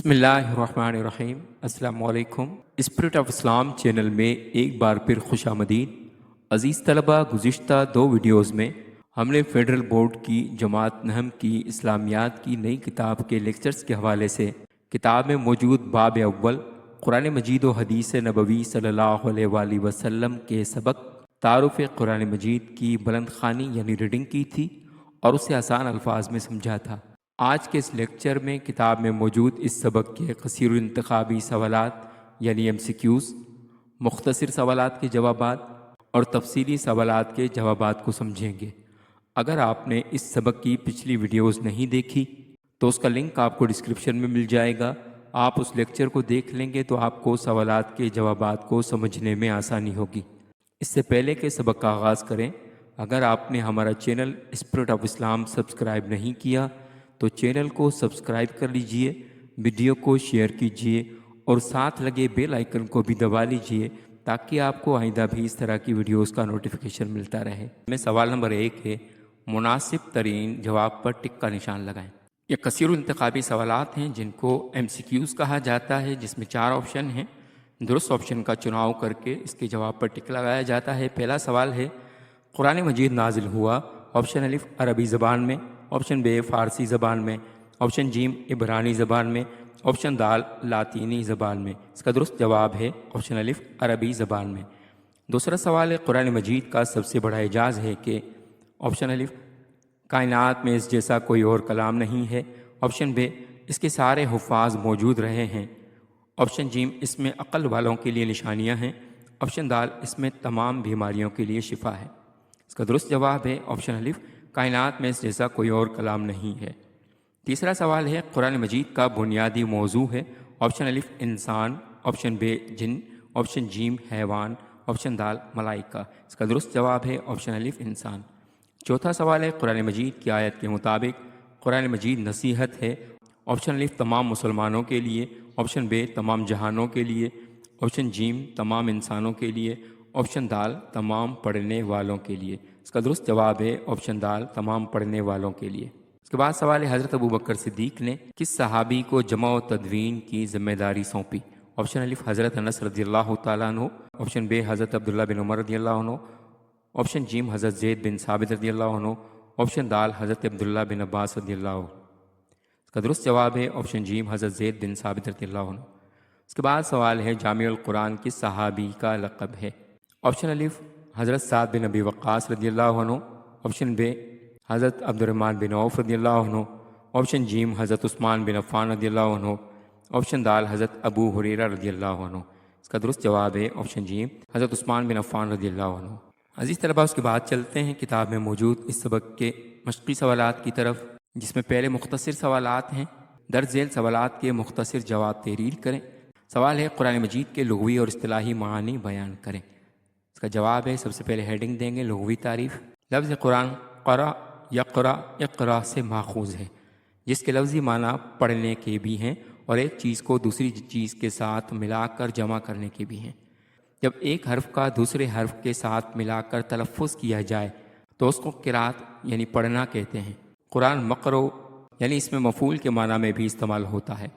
بسم اللہ الرحمن الرحیم۔ السلام علیکم۔ اسپرٹ آف اسلام چینل میں ایک بار پھر خوش آمدید۔ عزیز طلبہ، گزشتہ 2 ویڈیوز میں ہم نے فیڈرل بورڈ کی جماعت نہم کی اسلامیات کی نئی کتاب کے لیکچرز کے حوالے سے کتاب میں موجود باب اول قرآن مجید و حدیث نبوی صلی اللہ علیہ وآلہ وسلم کے سبق تعارف قرآن مجید کی بلند خوانی یعنی ریڈنگ کی تھی اور اسے آسان الفاظ میں سمجھا تھا۔ آج کے اس لیکچر میں کتاب میں موجود اس سبق کے قصیر انتخابی سوالات یعنی MCQs، مختصر سوالات کے جوابات اور تفصیلی سوالات کے جوابات کو سمجھیں گے۔ اگر آپ نے اس سبق کی پچھلی ویڈیوز نہیں دیکھی تو اس کا لنک آپ کو ڈسکرپشن میں مل جائے گا۔ آپ اس لیکچر کو دیکھ لیں گے تو آپ کو سوالات کے جوابات کو سمجھنے میں آسانی ہوگی۔ اس سے پہلے کہ سبق کا آغاز کریں، اگر آپ نے ہمارا channel spirit of Islam subscribe نہیں کیا تو چینل کو سبسکرائب کر لیجئے، ویڈیو کو شیئر کیجئے اور ساتھ لگے بیل آئیکن کو بھی دبا لیجئے تاکہ آپ کو آئندہ بھی اس طرح کی ویڈیوز کا نوٹیفیکیشن ملتا رہے۔ میں سوال نمبر 1 ہے، مناسب ترین جواب پر ٹک کا نشان لگائیں۔ یہ کثیر انتخابی سوالات ہیں جن کو MCQs کہا جاتا ہے، جس میں 4 آپشن ہیں۔ درست آپشن کا چناؤ کر کے اس کے جواب پر ٹک لگایا جاتا ہے۔ پہلا سوال ہے، قرآن مجید نازل ہوا آپشن الف عربی زبان میں، آپشن بے فارسی زبان میں، آپشن جیم عبرانی زبان میں، آپشن دال لاطینی زبان میں۔ اس کا درست جواب ہے آپشن الف عربی زبان میں۔ دوسرا سوال ہے، قرآن مجید کا سب سے بڑا اعجاز ہے کہ آپشن الف کائنات میں اس جیسا کوئی اور کلام نہیں ہے، آپشن بے اس کے سارے حفاظ موجود رہے ہیں، آپشن جیم اس میں عقل والوں کے لیے نشانیاں ہیں، آپشن دال اس میں تمام بیماریوں کے لیے شفا ہے۔ اس کا درست جواب ہے آپشن الف کائنات میں اس جیسا کوئی اور کلام نہیں ہے۔ تیسرا سوال ہے، قرآن مجید کا بنیادی موضوع ہے آپشن الف انسان، آپشن بے جن، آپشن جیم حیوان، آپشن دال ملائکہ۔ اس کا درست جواب ہے آپشن الف انسان۔ چوتھا سوال ہے، قرآن مجید کی آیت کے مطابق قرآن مجید نصیحت ہے، آپشن الف تمام مسلمانوں کے لیے، آپشن بے تمام جہانوں کے لیے، آپشن جیم تمام انسانوں کے لیے، آپشن دال تمام پڑھنے والوں کے لیے۔ اس کا درست جواب ہے آپشن دال تمام پڑھنے والوں کے لیے۔ اس کے بعد سوال ہے، حضرت ابوبکر صدیق نے کس صحابی کو جمع و تدوین کی ذمہ داری سونپی؟ آپشن الف حضرت انس رضی اللہ تعالیٰ عنہ، آپشن بے حضرت عبداللہ بن عمر رضی اللہ عنہ، آپشن جیم حضرت زید بن ثابت رضی اللہ عنہ، آپشن دال حضرت عبداللہ بن عباس رضی اللہ عنہ۔ اس کا درست جواب ہے آپشن جیم حضرت زید بن ثابت رضی اللہ عنہ۔ اس کے بعد سوال ہے، جامع القرآن کس صحابی کا لقب ہے؟ آپشن الف حضرت سعد بن ابی وقاص رضی اللہ عنہ، آپشن بے حضرت عبد الرحمن بن عوف رضی اللہ عنہ، آپشن جیم حضرت عثمان بن عفان رضی اللہ عنہ، آپشن دال حضرت ابو ہریرہ رضی اللہ عنہ۔ اس کا درست جواب ہے آپشن جیم حضرت عثمان بن عفان رضی اللہ عنہ۔ عزیز طلبہ، اس کے بعد چلتے ہیں کتاب میں موجود اس سبق کے مشقی سوالات کی طرف، جس میں پہلے مختصر سوالات ہیں۔ درج ذیل سوالات کے مختصر جواب تحریر کریں۔ سوال ہے، قرآن مجید کے لغوی اور اصطلاحی معنی بیان کریں۔ اس کا جواب ہے، سب سے پہلے ہیڈنگ دیں گے لغوی تعریف۔ لفظ قرآن قرأ یقرأ اقرا سے ماخوذ ہے، جس کے لفظی معنی پڑھنے کے بھی ہیں اور ایک چیز کو دوسری چیز کے ساتھ ملا کر جمع کرنے کے بھی ہیں۔ جب ایک حرف کا دوسرے حرف کے ساتھ ملا کر تلفظ کیا جائے تو اس کو قرات یعنی پڑھنا کہتے ہیں۔ قرآن مقرو یعنی اس میں مفعول کے معنی میں بھی استعمال ہوتا ہے۔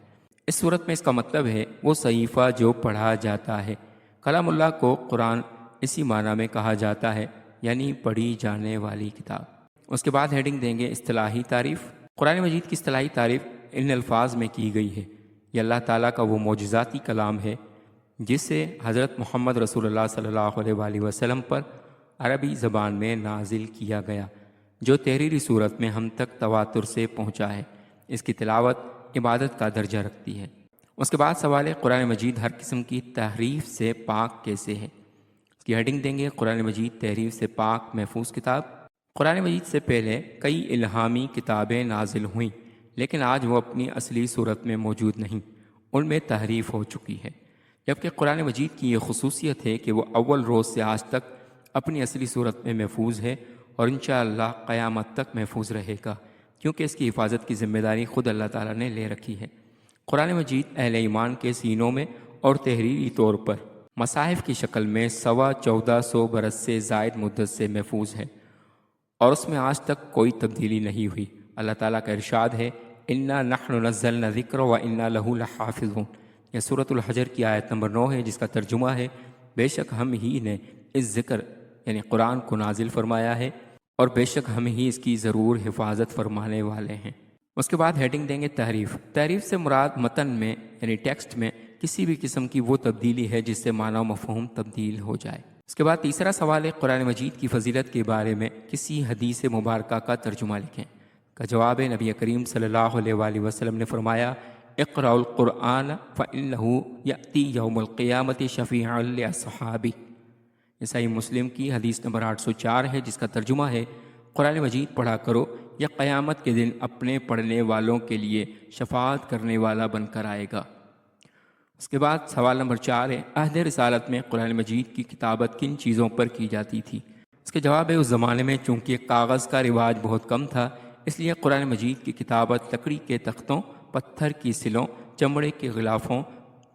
اس صورت میں اس کا مطلب ہے وہ صحیفہ جو پڑھا جاتا ہے۔ کلام اللہ کو قرآن اسی معنی میں کہا جاتا ہے، یعنی پڑھی جانے والی کتاب۔ اس کے بعد ہیڈنگ دیں گے اصطلاحی تعریف۔ قرآن مجید کی اصطلاحی تعریف ان الفاظ میں کی گئی ہے، یہ اللہ تعالیٰ کا وہ معجزاتی کلام ہے جسے حضرت محمد رسول اللہ صلی اللہ علیہ وآلہ وسلم پر عربی زبان میں نازل کیا گیا، جو تحریری صورت میں ہم تک تواتر سے پہنچا ہے۔ اس کی تلاوت عبادت کا درجہ رکھتی ہے۔ اس کے بعد سوال ہے، قرآن مجید ہر قسم کی تحریف سے پاک کیسے ہے؟ اس کی ہیڈنگ دیں گے قرآن مجید تحریف سے پاک محفوظ کتاب۔ قرآن مجید سے پہلے کئی الہامی کتابیں نازل ہوئیں، لیکن آج وہ اپنی اصلی صورت میں موجود نہیں، ان میں تحریف ہو چکی ہے۔ جبکہ قرآن مجید کی یہ خصوصیت ہے کہ وہ اول روز سے آج تک اپنی اصلی صورت میں محفوظ ہے اور انشاءاللہ قیامت تک محفوظ رہے گا، کیونکہ اس کی حفاظت کی ذمہ داری خود اللہ تعالیٰ نے لے رکھی ہے۔ قرآن مجید اہل ایمان کے سینوں میں اور تحریری طور پر مصاحف کی شکل میں 1400 برس سے زائد مدت سے محفوظ ہے اور اس میں آج تک کوئی تبدیلی نہیں ہوئی۔ اللہ تعالیٰ کا ارشاد ہے، انا نحن نزلنا ذکر و انا لہ لحافظون۔ یہ سورۃ الحجر کی آیت نمبر 9 ہے، جس کا ترجمہ ہے بے شک ہم ہی نے اس ذکر یعنی قرآن کو نازل فرمایا ہے اور بے شک ہم ہی اس کی ضرور حفاظت فرمانے والے ہیں۔ اس کے بعد ہیڈنگ دیں گے تحریف۔ تحریف سے مراد متن میں یعنی ٹیکسٹ میں کسی بھی قسم کی وہ تبدیلی ہے جس سے معنی و مفہوم تبدیل ہو جائے۔ اس کے بعد تیسرا سوال ہے قرآن مجید کی فضیلت کے بارے میں کسی حدیث مبارکہ کا ترجمہ لکھیں۔ کا جواب ہے نبی کریم صلی اللہ علیہ وآلہ وسلم نے فرمایا اقرأ القرآن فإنه یأتی یوم القیامت شفیعا لأصحابہ۔ یہ صحیح مسلم کی حدیث نمبر 804 ہے، جس کا ترجمہ ہے قرآن مجید پڑھا کرو، یہ قیامت کے دن اپنے پڑھنے والوں کے لیے شفاعت کرنے والا بن کر آئے گا۔ اس کے بعد سوال نمبر 4 ہے عہد رسالت میں قرآن مجید کی کتابت کن چیزوں پر کی جاتی تھی؟ اس کے جواب ہے اس زمانے میں چونکہ کاغذ کا رواج بہت کم تھا، اس لیے قرآن مجید کی کتابت لکڑی کے تختوں، پتھر کی سلوں، چمڑے کے غلافوں،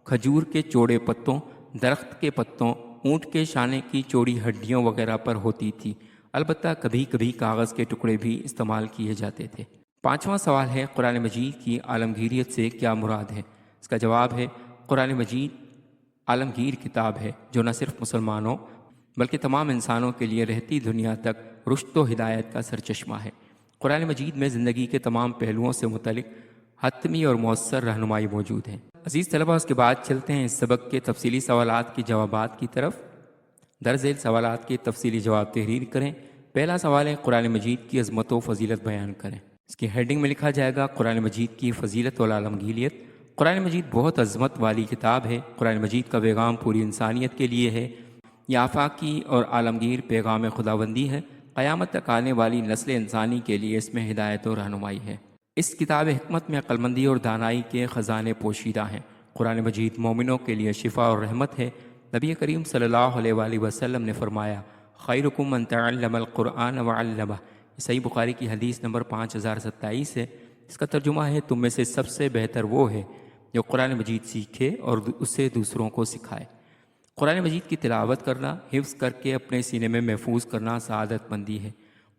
کھجور کے چوڑے پتوں، درخت کے پتوں، اونٹ کے شانے کی چوڑی ہڈیوں وغیرہ پر ہوتی تھی۔ البتہ کبھی کبھی کاغذ کے ٹکڑے بھی استعمال کیے جاتے تھے۔ پانچواں سوال ہے قرآن مجید کی عالمگیریت سے کیا مراد ہے؟ اس کا جواب ہے قرآن مجید عالمگیر کتاب ہے جو نہ صرف مسلمانوں بلکہ تمام انسانوں کے لیے رہتی دنیا تک رشد و ہدایت کا سرچشمہ ہے۔ قرآن مجید میں زندگی کے تمام پہلوؤں سے متعلق حتمی اور مؤثر رہنمائی موجود ہے۔ عزیز طلبہ، اس کے بعد چلتے ہیں اس سبق کے تفصیلی سوالات کے جوابات کی طرف۔ درج ذیل سوالات کے تفصیلی جواب تحریر کریں۔ پہلا سوال ہے قرآن مجید کی عظمت و فضیلت بیان کریں۔ اس کی ہیڈنگ میں لکھا جائے گا قرآن مجید کی فضیلت و عالمگیریت۔ قرآن مجید بہت عظمت والی کتاب ہے۔ قرآن مجید کا پیغام پوری انسانیت کے لیے ہے۔ یہ آفاقی اور عالمگیر پیغام خداوندی ہے۔ قیامت تک آنے والی نسل انسانی کے لیے اس میں ہدایت و رہنمائی ہے۔ اس کتاب حکمت میں عقلمندی اور دانائی کے خزانے پوشیدہ ہیں۔ قرآن مجید مومنوں کے لیے شفا اور رحمت ہے۔ نبی کریم صلی اللہ علیہ وآلہ وسلم نے فرمایا خیرکم من تعلم القرآن وعلمہ۔ صحیح بخاری کی حدیث نمبر 5027 ہے۔ اس کا ترجمہ ہے تم میں سے سب سے بہتر وہ ہے جو قرآن مجید سیکھے اور اسے دوسروں کو سکھائے۔ قرآن مجید کی تلاوت کرنا، حفظ کر کے اپنے سینے میں محفوظ کرنا سعادت مندی ہے۔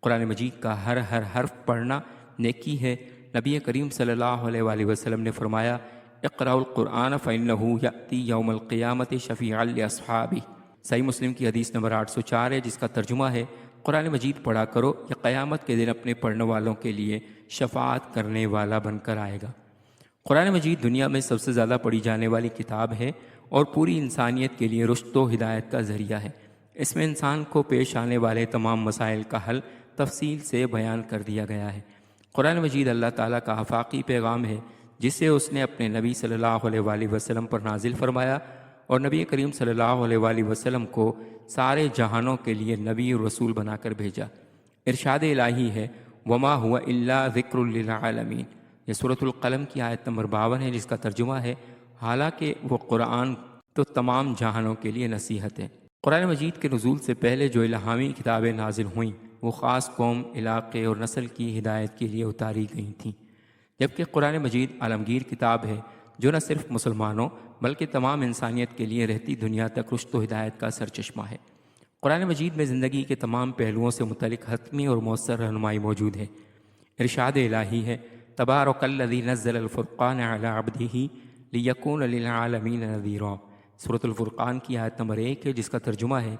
قرآن مجید کا ہر حرف پڑھنا نیکی ہے۔ نبی کریم صلی اللہ علیہ وآلہ وسلم نے فرمایا اقرأ القرآن فإنه یأتی یوم القیامت شفیعا لأصحابہ۔ صحیح مسلم کی حدیث نمبر 804 ہے، جس کا ترجمہ ہے قرآن مجید پڑھا کرو، یہ قیامت کے دن اپنے پڑھنے والوں کے لیے شفاعت کرنے والا بن کر آئے گا۔ قرآن مجید دنیا میں سب سے زیادہ پڑھی جانے والی کتاب ہے اور پوری انسانیت کے لیے رشد و ہدایت کا ذریعہ ہے۔ اس میں انسان کو پیش آنے والے تمام مسائل کا حل تفصیل سے بیان کر دیا گیا ہے۔ قرآن مجید اللہ تعالیٰ کا آفاقی پیغام ہے جسے اس نے اپنے نبی صلی اللہ علیہ وآلہ وسلم پر نازل فرمایا اور نبی کریم صلی اللہ علیہ وآلہ وسلم کو سارے جہانوں کے لیے نبی اور رسول بنا کر بھیجا۔ ارشاد الہی ہے وما هو الا ذکر للعالمین۔ یہ سورۃ القلم کی آیت نمبر 52 ہے، جس کا ترجمہ ہے حالانکہ وہ قرآن تو تمام جہانوں کے لیے نصیحت ہے۔ قرآن مجید کے نزول سے پہلے جو الہامی کتابیں نازل ہوئیں وہ خاص قوم، علاقے اور نسل کی ہدایت کے لیے اتاری گئی تھیں، جبکہ قرآن مجید عالمگیر کتاب ہے جو نہ صرف مسلمانوں بلکہ تمام انسانیت کے لیے رہتی دنیا تک رشد و ہدایت کا سرچشمہ ہے۔ قرآن مجید میں زندگی کے تمام پہلوؤں سے متعلق حتمی اور مؤثر رہنمائی موجود ہے۔ ارشاد الہی ہے تبارک الذی نزل الفرقان علی عبدہ لیکون للعالمین نذیرا۔ سورۃ الفرقان کی آیت نمبر 1 ہے، جس کا ترجمہ ہے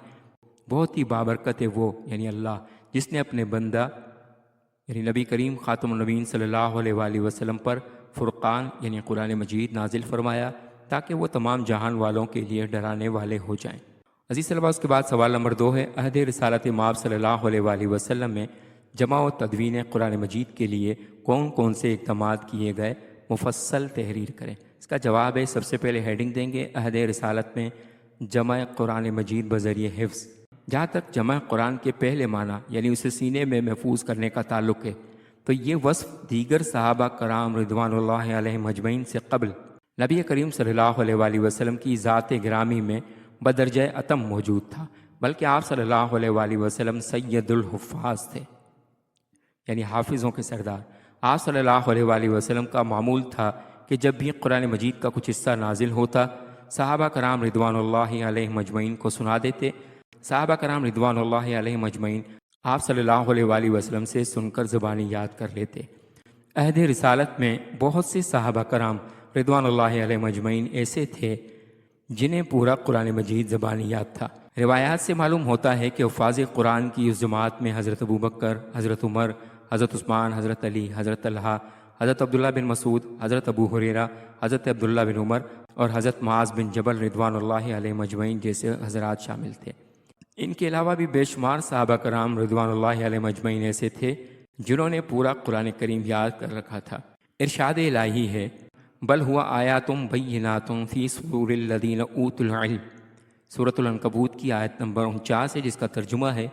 بہت ہی بابرکت ہے وہ یعنی اللہ جس نے اپنے بندہ یعنی نبی کریم خاتم النبیین صلی اللہ علیہ وآلہ وسلم پر فرقان یعنی قرآن مجید نازل فرمایا تاکہ وہ تمام جہان والوں کے لیے ڈرانے والے ہو جائیں۔ عزیز طلباء، اس کے بعد سوال نمبر 2 ہے عہد رسالت مآب صلی اللہ علیہ وآلہ وسلم میں جمع و تدوین قرآن مجید کے لیے کون کون سے اقدامات کیے گئے؟ مفصل تحریر کریں۔ اس کا جواب ہے سب سے پہلے ہیڈنگ دیں گے عہد رسالت میں جمع قرآن مجید بذریعہ حفظ۔ جہاں تک جمع قرآن کے پہلے معنی یعنی اسے سینے میں محفوظ کرنے کا تعلق ہے تو یہ وصف دیگر صحابہ کرام رضوان اللہ علیہم اجمعین سے قبل نبی کریم صلی اللہ علیہ وآلہ وسلم کی ذات گرامی میں بدرجہ اتم موجود تھا، بلکہ آپ صلی اللہ علیہ وآلہ وسلم سید الحفاظ تھے یعنی حافظوں کے سردار۔ آپ صلی اللہ علیہ وآلہ وسلم کا معمول تھا کہ جب بھی قرآن مجید کا کچھ حصہ نازل ہوتا صحابہ کرام رضوان اللہ علیہم اجمعین کو سنا دیتے۔ صحابہ کرام رضوان اللہ علیہم اجمعین آپ صلی اللہ علیہ وآلہ وسلم سے سن کر زبانی یاد کر لیتے۔ عہد رسالت میں بہت سے صحابہ کرام رضوان اللہ علیہ مجمعین ایسے تھے جنہیں پورا قرآن مجید زبانی یاد تھا۔ روایات سے معلوم ہوتا ہے کہ حفاظ قرآن کی اس جماعت میں حضرت ابوبکر، حضرت عمر، حضرت عثمان، حضرت علی، حضرت طلحہ، حضرت عبداللہ بن مسعود، حضرت ابو ہریرہ، حضرت عبداللہ بن عمر اور حضرت معاذ بن جبل رضوان اللہ علیہ مجمعین جیسے حضرات شامل تھے۔ ان کے علاوہ بھی بے شمار صحابہ کرام رضوان اللہ علیہ مجمعین ایسے تھے جنہوں نے پورا قرآن کریم یاد کر رکھا تھا۔ ارشاد الہی ہے، بل ہوا آیات بینات فی صدور الذین اوتوا العلم، سورۃ العنکبوت کی آیت نمبر 49 ہے، جس کا ترجمہ ہے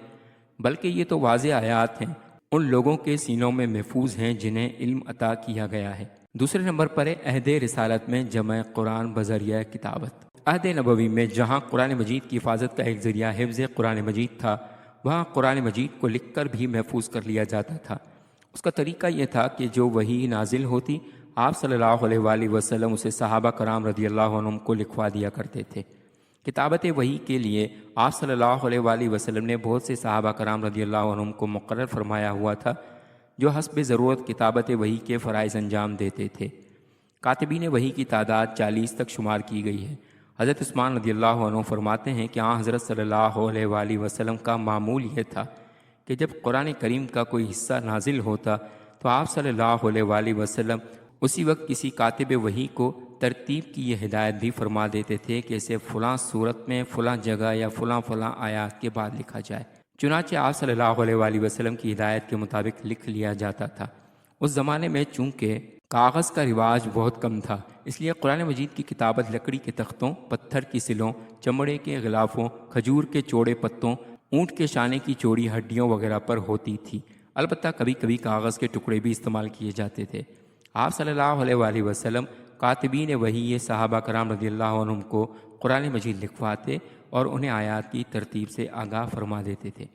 بلکہ یہ تو واضح آیات ہیں، ان لوگوں کے سینوں میں محفوظ ہیں جنہیں علم عطا کیا گیا ہے۔ دوسرے نمبر پر ہے عہد رسالت میں جمع قرآن بذریعہ کتابت۔ عہد نبوی میں جہاں قرآن مجید کی حفاظت کا ایک ذریعہ حفظ قرآن مجید تھا، وہاں قرآن مجید کو لکھ کر بھی محفوظ کر لیا جاتا تھا۔ اس کا طریقہ یہ تھا کہ جو وحی نازل ہوتی، آپ صلی اللہ علیہ وآلہ وسلم اسے صحابہ کرام رضی اللہ عنہم کو لکھوا دیا کرتے تھے۔ کتابت وحی کے لیے آپ صلی اللہ علیہ وآلہ وسلم نے بہت سے صحابہ کرام رضی اللہ عنہم کو مقرر فرمایا ہوا تھا جو حسب ضرورت کتابت وحی کے فرائض انجام دیتے تھے۔ کاتبین وحی کی تعداد 40 تک شمار کی گئی ہے۔ حضرت عثمان رضی اللہ عنہ فرماتے ہیں کہ حضرت صلی اللہ علیہ وآلہ وسلم کا معمول یہ تھا کہ جب قرآن کریم کا کوئی حصہ نازل ہوتا تو آپ صلی اللہ علیہ وآلہ وسلم اسی وقت کسی کاتب وحی کو ترتیب کی یہ ہدایت بھی فرما دیتے تھے کہ اسے فلاں صورت میں فلاں جگہ یا فلاں آیات کے بعد لکھا جائے۔ چنانچہ آپ صلی اللہ علیہ وآلہ وسلم کی ہدایت کے مطابق لکھ لیا جاتا تھا۔ اس زمانے میں چونکہ کاغذ کا رواج بہت کم تھا، اس لیے قرآن مجید کی کتابت لکڑی کے تختوں، پتھر کی سلوں، چمڑے کے غلافوں، کھجور کے چوڑے پتوں، اونٹ کے شانے کی چوڑی ہڈیوں وغیرہ پر ہوتی تھی۔ البتہ کبھی کبھی کاغذ کے ٹکڑے بھی استعمال کیے جاتے تھے۔ آپ صلی اللہ علیہ وآلہ وسلم کاتبین وحی صحابہ کرام رضی اللہ عنہم کو قرآن مجید لکھواتے اور انہیں آیات کی ترتیب سے آگاہ فرما دیتے تھے۔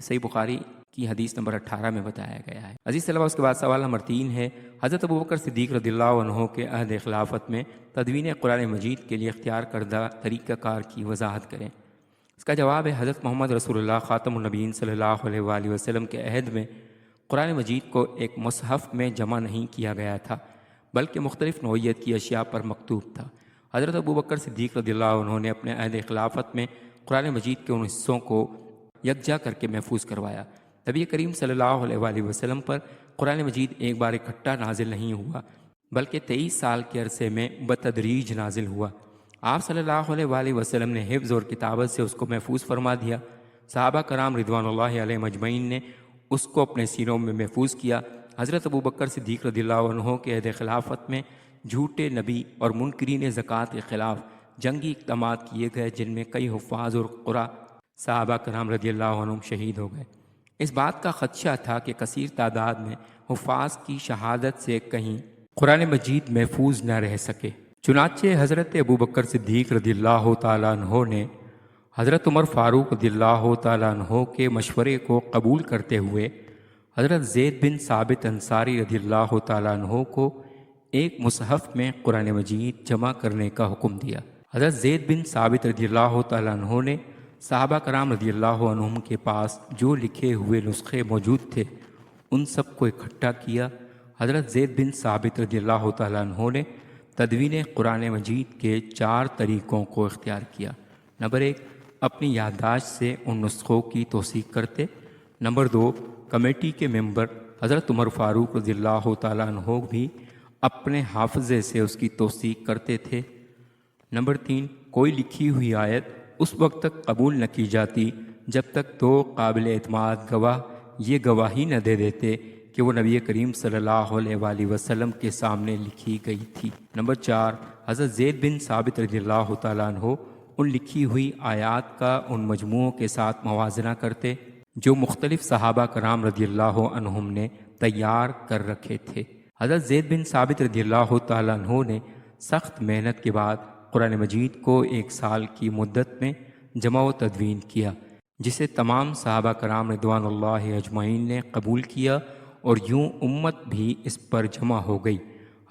صحیح بخاری کی حدیث نمبر 18 میں بتایا گیا ہے۔ عزیز طلبہ، اس کے بعد سوال نمبر 3 ہے، حضرت ابوبکر صدیق رضی اللہ عنہ کے عہد خلافت میں تدوین قرآن مجید کے لیے اختیار کردہ طریقہ کار کی وضاحت کریں۔ اس کا جواب ہے، حضرت محمد رسول اللہ خاتم النبیین صلی اللہ علیہ وآلہ وسلم کے عہد میں قرآن مجید کو ایک مصحف میں جمع نہیں کیا گیا تھا، بلکہ مختلف نوعیت کی اشیاء پر مکتوب تھا۔ حضرت ابوبکر صدیق رضی اللہ عنہ نے اپنے عہد خلافت میں قرآن مجید کے ان حصوں کو یکجا کر کے محفوظ کروایا۔ نبی کریم صلی اللہ علیہ وآلہ وسلم پر قرآن مجید ایک بار اکٹھا نازل نہیں ہوا، بلکہ 23 سال کے عرصے میں بتدریج نازل ہوا۔ آپ صلی اللہ علیہ وآلہ وسلم نے حفظ اور کتابت سے اس کو محفوظ فرما دیا۔ صحابہ کرام رضوان اللہ علیہ مجمعین نے اس کو اپنے سینوں میں محفوظ کیا۔ حضرت ابوبکر صدیق رضی اللہ عنہ کے عہد خلافت میں جھوٹے نبی اور منکرین زکوٰۃ کے خلاف جنگی اقدامات کیے گئے، جن میں کئی حفاظ اور قرآ صحابہ کرام رضی اللہ عنہم شہید ہو گئے۔ اس بات کا خدشہ تھا کہ کثیر تعداد میں حفاظ کی شہادت سے کہیں قرآن مجید محفوظ نہ رہ سکے۔ چنانچہ حضرت ابوبکر صدیق رضی اللہ تعالیٰ عنہ نے حضرت عمر فاروق رضی اللہ تعالیٰ عنہ کے مشورے کو قبول کرتے ہوئے حضرت زید بن ثابت انصاری رضی اللہ تعالیٰ عنہ کو ایک مصحف میں قرآن مجید جمع کرنے کا حکم دیا۔ حضرت زید بن ثابت رضی اللہ تعالیٰ عنہ نے صحابہ کرام رضی اللہ عنہم کے پاس جو لکھے ہوئے نسخے موجود تھے ان سب کو اکٹھا کیا۔ حضرت زید بن ثابت رضی اللہ تعالیٰ عنہ نے تدوین قرآن مجید کے 4 طریقوں کو اختیار کیا۔ نمبر 1، اپنی یادداشت سے ان نسخوں کی توثیق کرتے۔ نمبر 2، کمیٹی کے ممبر حضرت عمر فاروق رضی اللہ تعالیٰ عنہ بھی اپنے حافظے سے اس کی توثیق کرتے تھے۔ نمبر 3، کوئی لکھی ہوئی آیت اس وقت تک قبول نہ کی جاتی جب تک 2 قابل اعتماد گواہ یہ گواہی نہ دے دیتے کہ وہ نبی کریم صلی اللہ علیہ وآلہ وسلم کے سامنے لکھی گئی تھی۔ نمبر 4، حضرت زید بن ثابت رضی اللہ تعالیٰ عنہ ان لکھی ہوئی آیات کا ان مجموعوں کے ساتھ موازنہ کرتے جو مختلف صحابہ کرام رضی اللہ عنہم نے تیار کر رکھے تھے۔ حضرت زید بن ثابت رضی اللہ تعالیٰ عنہ نے سخت محنت کے بعد قرآن مجید کو 1 سال کی مدت میں جمع و تدوین کیا، جسے تمام صحابہ کرام رضوان اللہ اجمعین نے قبول کیا اور یوں امت بھی اس پر جمع ہو گئی۔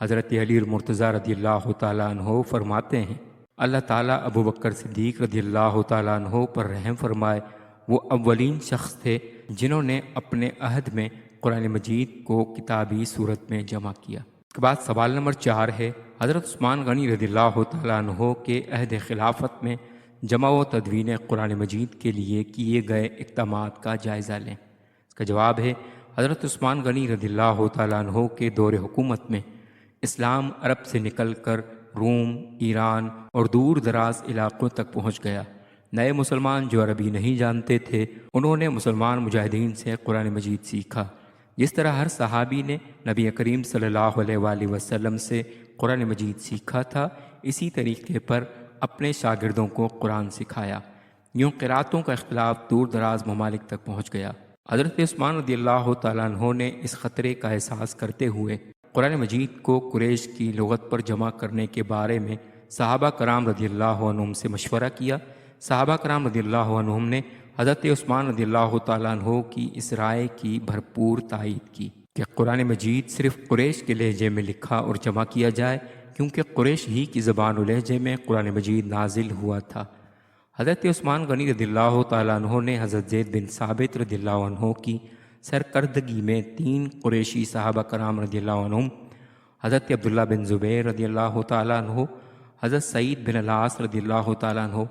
حضرت علی المرتضیٰ رضی اللہ تعالیٰ عنہ فرماتے ہیں، اللہ تعالیٰ ابوبکر صدیق رضی اللہ تعالیٰ عنہ پر رحم فرمائے۔ وہ اولین شخص تھے جنہوں نے اپنے عہد میں قرآن مجید کو کتابی صورت میں جمع کیا۔ اس کے بعد سوال نمبر 4 ہے، حضرت عثمان غنی رضی اللہ تعالیٰ عنہ کے عہد خلافت میں جمع و تدوین قرآن مجید کے لیے کیے گئے اقدامات کا جائزہ لیں۔ اس کا جواب ہے، حضرت عثمان غنی رضی اللہ تعالیٰ عنہ کے دور حکومت میں اسلام عرب سے نکل کر روم، ایران اور دور دراز علاقوں تک پہنچ گیا۔ نئے مسلمان جو عربی نہیں جانتے تھے انہوں نے مسلمان مجاہدین سے قرآن مجید سیکھا۔ جس طرح ہر صحابی نے نبی کریم صلی اللہ علیہ وآلہ وسلم سے قرآن مجید سیکھا تھا، اسی طریقے پر اپنے شاگردوں کو قرآن سکھایا۔ یوں قرأتوں کا اختلاف دور دراز ممالک تک پہنچ گیا۔ حضرت عثمان رضی اللہ تعالیٰ عنہ نے اس خطرے کا احساس کرتے ہوئے قرآن مجید کو قریش کی لغت پر جمع کرنے کے بارے میں صحابہ کرام رضی اللہ عنہم سے مشورہ کیا۔ صحابہ کرام رضی اللہ عنہم نے حضرت عثمان رضی اللہ تعالیٰ عنہ کی اس رائے کی بھرپور تائید کی کہ قرآن مجید صرف قریش کے لہجے میں لکھا اور جمع کیا جائے، کیونکہ قریش ہی کی زبان و لہجے میں قرآن مجید نازل ہوا تھا۔ حضرت عثمان غنی رضی اللہ تعالیٰ عنہ نے حضرت زید بن ثابت رضی اللہ عنہ کی سرکردگی میں 3 قریشی صحابہ کرام رضی اللہ عنہم، حضرت عبداللہ بن زبیر رضی اللہ تعالیٰ عنہ، حضرت سعید بن العاص رضی اللہ تعالیٰ عنہ،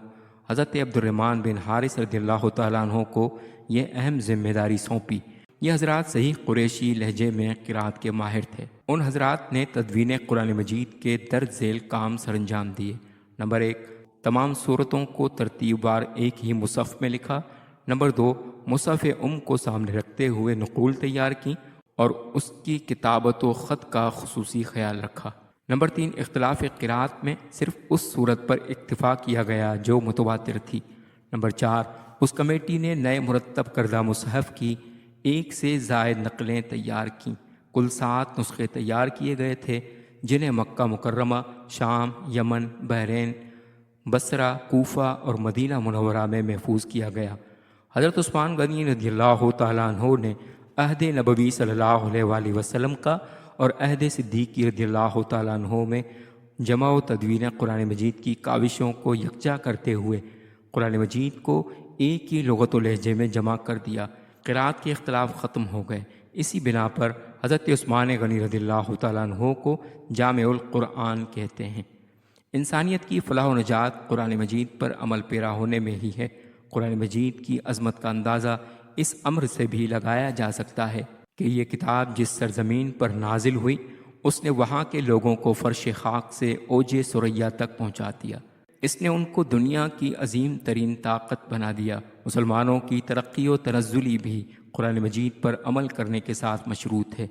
حضرت عبد الرحمن بن حارث رضی اللہ تعالیٰ عنہ کو یہ اہم ذمہ داری سونپی۔ یہ حضرات صحیح قریشی لہجے میں قرأت کے ماہر تھے۔ ان حضرات نے تدوین قرآن مجید کے درج ذیل کام سر انجام دیے۔ نمبر 1، تمام سورتوں کو ترتیب وار ایک ہی مصحف میں لکھا۔ نمبر 2، مصحف کو سامنے رکھتے ہوئے نقول تیار کی اور اس کی کتابت و خط کا خصوصی خیال رکھا۔ نمبر 3، اختلاف قرأت میں صرف اس صورت پر اکتفا کیا گیا جو متواتر تھی۔ نمبر 4، اس کمیٹی نے نئے مرتب کردہ مصحف کی 1 سے زائد نقلیں تیار کیں۔ کل 7 نسخے تیار کیے گئے تھے، جنہیں مکہ مکرمہ، شام، یمن، بحرین، بصرہ، کوفہ اور مدینہ منورہ میں محفوظ کیا گیا۔ حضرت عثمان غنی رضی اللہ تعالیٰ عنہ نے عہد نبوی صلی اللہ علیہ وآلہ وسلم کا اور عہد صدیقی رضی اللہ تعالیٰ عنہ میں جمع و تدوین قرآن مجید کی کاوشوں کو یکجا کرتے ہوئے قرآن مجید کو ایک ہی لغت و لہجے میں جمع کر دیا۔ قرأت کے اختلاف ختم ہو گئے۔ اسی بنا پر حضرت عثمان غنی رضی اللہ تعالیٰ عنہ کو جامع القرآن کہتے ہیں۔ انسانیت کی فلاح و نجات قرآن مجید پر عمل پیرا ہونے میں ہی ہے۔ قرآن مجید کی عظمت کا اندازہ اس امر سے بھی لگایا جا سکتا ہے کہ یہ کتاب جس سرزمین پر نازل ہوئی اس نے وہاں کے لوگوں کو فرش خاک سے اوج ثریا تک پہنچا دیا۔ اس نے ان کو دنیا کی عظیم ترین طاقت بنا دیا۔ مسلمانوں کی ترقی و تنزلی بھی قرآن مجید پر عمل کرنے کے ساتھ مشروط ہے۔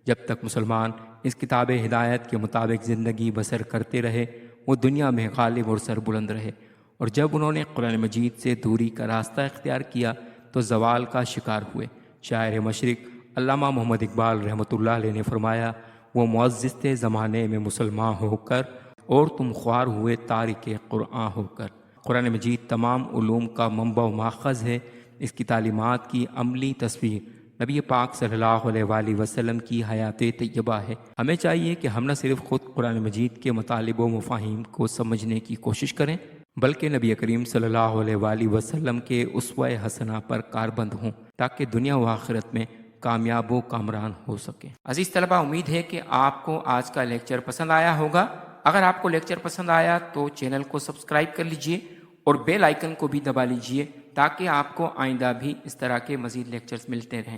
جب تک مسلمان اس کتاب ہدایت کے مطابق زندگی بسر کرتے رہے وہ دنیا میں غالب اور سربلند رہے، اور جب انہوں نے قرآن مجید سے دوری کا راستہ اختیار کیا تو زوال کا شکار ہوئے۔ شاعر مشرق علامہ محمد اقبال رحمۃ اللہ علیہ نے فرمایا، وہ معزز تھے زمانے میں مسلمان ہو کر، اور تم خوار ہوئے تارک قرآن ہو کر۔ قرآن مجید تمام علوم کا منبع و ماخذ ہے۔ اس کی تعلیمات کی عملی تصویر نبی پاک صلی اللہ علیہ وآلہ وسلم کی حیات طیبہ ہے۔ ہمیں چاہیے کہ ہم نہ صرف خود قرآن مجید کے مطالب و مفاہیم کو سمجھنے کی کوشش کریں بلکہ نبی کریم صلی اللہ علیہ وآلہ وسلم کے اسوہ حسنہ پر کاربند ہوں تاکہ دنیا و آخرت میں کامیاب و کامران ہو سکیں۔ عزیز طلبہ، امید ہے کہ آپ کو آج کا لیکچر پسند آیا ہوگا۔ اگر آپ کو لیکچر پسند آیا تو چینل کو سبسکرائب کر لیجئے اور بیل آئیکن کو بھی دبا لیجئے تاکہ آپ کو آئندہ بھی اس طرح کے مزید لیکچرز ملتے رہیں۔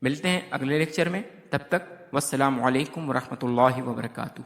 ملتے ہیں اگلے لیکچر میں، تب تک والسلام علیکم ورحمۃ اللہ وبرکاتہ۔